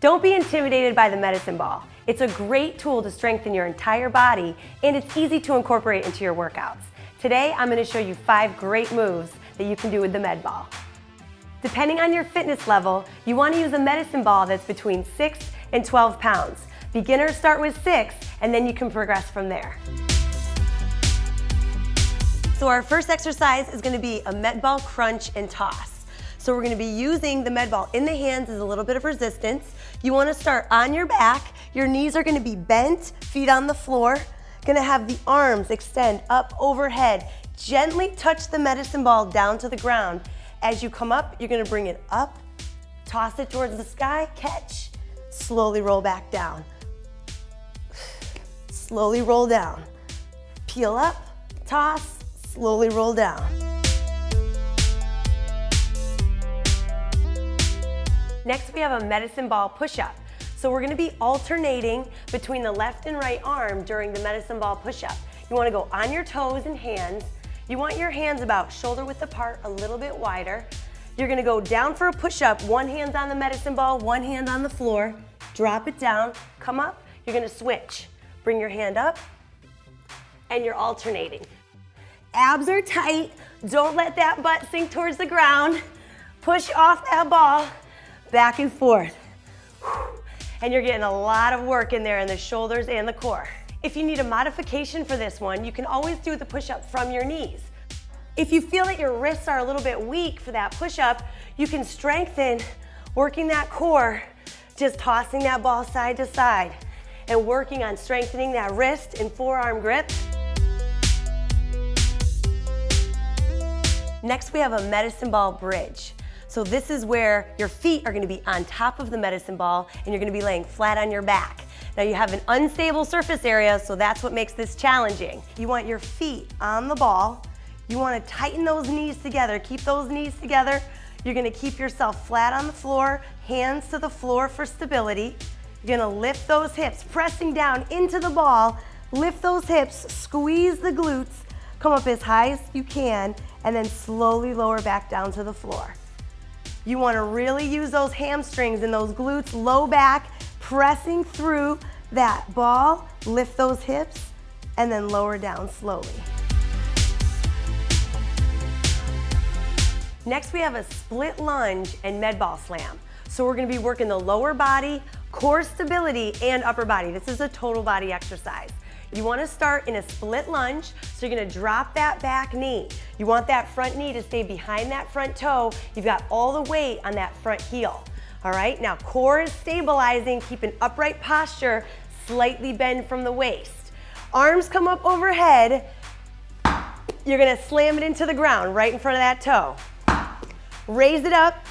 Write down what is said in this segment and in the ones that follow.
Don't be intimidated by the medicine ball. It's a great tool to strengthen your entire body, and it's easy to incorporate into your workouts. Today, I'm going to show you 5 great moves that you can do with the med ball. Depending on your fitness level, you want to use a medicine ball that's between 6 and 12 pounds. Beginners start with 6, and then you can progress from there. So our first exercise is going to be a med ball crunch and toss. So we're going to be using the med ball in the hands as a little bit of resistance. You want to start on your back. Your knees are going to be bent, feet on the floor. Going to have the arms extend up overhead. Gently touch the medicine ball down to the ground. As you come up, you're going to bring it up, toss it towards the sky, catch, slowly roll back down. Slowly roll down. Peel up, toss, slowly roll down. Next, we have a medicine ball push-up. So we're gonna be alternating between the left and right arm during the medicine ball push-up. You wanna go on your toes and hands. You want your hands about shoulder width apart, a little bit wider. You're gonna go down for a push-up, one hand's on the medicine ball, one hand on the floor. Drop it down, come up, you're gonna switch. Bring your hand up, and you're alternating. Abs are tight, don't let that butt sink towards the ground. Push off that ball. Back and forth. And you're getting a lot of work in there in the shoulders and the core. If you need a modification for this one, you can always do the push-up from your knees. If you feel that your wrists are a little bit weak for that push-up, you can strengthen working that core, just tossing that ball side to side and working on strengthening that wrist and forearm grip. Next, we have a medicine ball bridge. So this is where your feet are going to be on top of the medicine ball and you're going to be laying flat on your back. Now you have an unstable surface area, so that's what makes this challenging. You want your feet on the ball. You want to tighten those knees together. Keep those knees together. You're going to keep yourself flat on the floor, hands to the floor for stability. You're going to lift those hips, pressing down into the ball. Lift those hips, squeeze the glutes, come up as high as you can, and then slowly lower back down to the floor. You want to really use those hamstrings and those glutes, low back, pressing through that ball, lift those hips, and then lower down slowly. Next, we have a split lunge and med ball slam. So we're going to be working the lower body, core stability, and upper body. This is a total body exercise. You want to start in a split lunge, so you're going to drop that back knee. You want that front knee to stay behind that front toe. You've got all the weight on that front heel. All right, now core is stabilizing, keep an upright posture, slightly bend from the waist. Arms come up overhead. You're going to slam it into the ground right in front of that toe. Raise it up,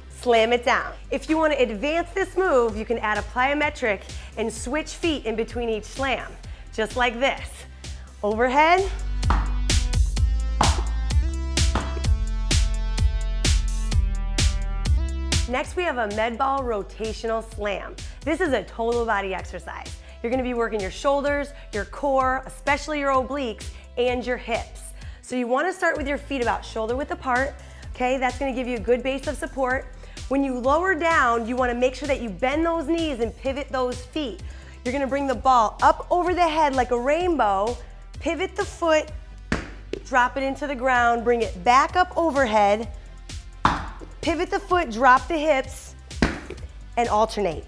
slam it down. If you want to advance this move, you can add a plyometric and switch feet in between each slam. Just like this. Overhead. Next, we have a med ball rotational slam. This is a total body exercise. You're going to be working your shoulders, your core, especially your obliques, and your hips. So you want to start with your feet about shoulder width apart. Okay, that's going to give you a good base of support. When you lower down, you want to make sure that you bend those knees and pivot those feet. You're going to bring the ball up over the head like a rainbow, pivot the foot, drop it into the ground, bring it back up overhead, pivot the foot, drop the hips, and alternate.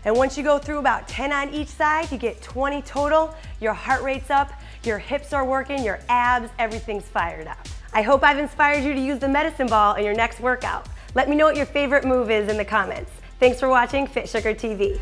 And once you go through about 10 on each side, you get 20 total, your heart rate's up, your hips are working, your abs, everything's fired up. I hope I've inspired you to use the medicine ball in your next workout. Let me know what your favorite move is in the comments. Thanks for watching Fit Sugar TV.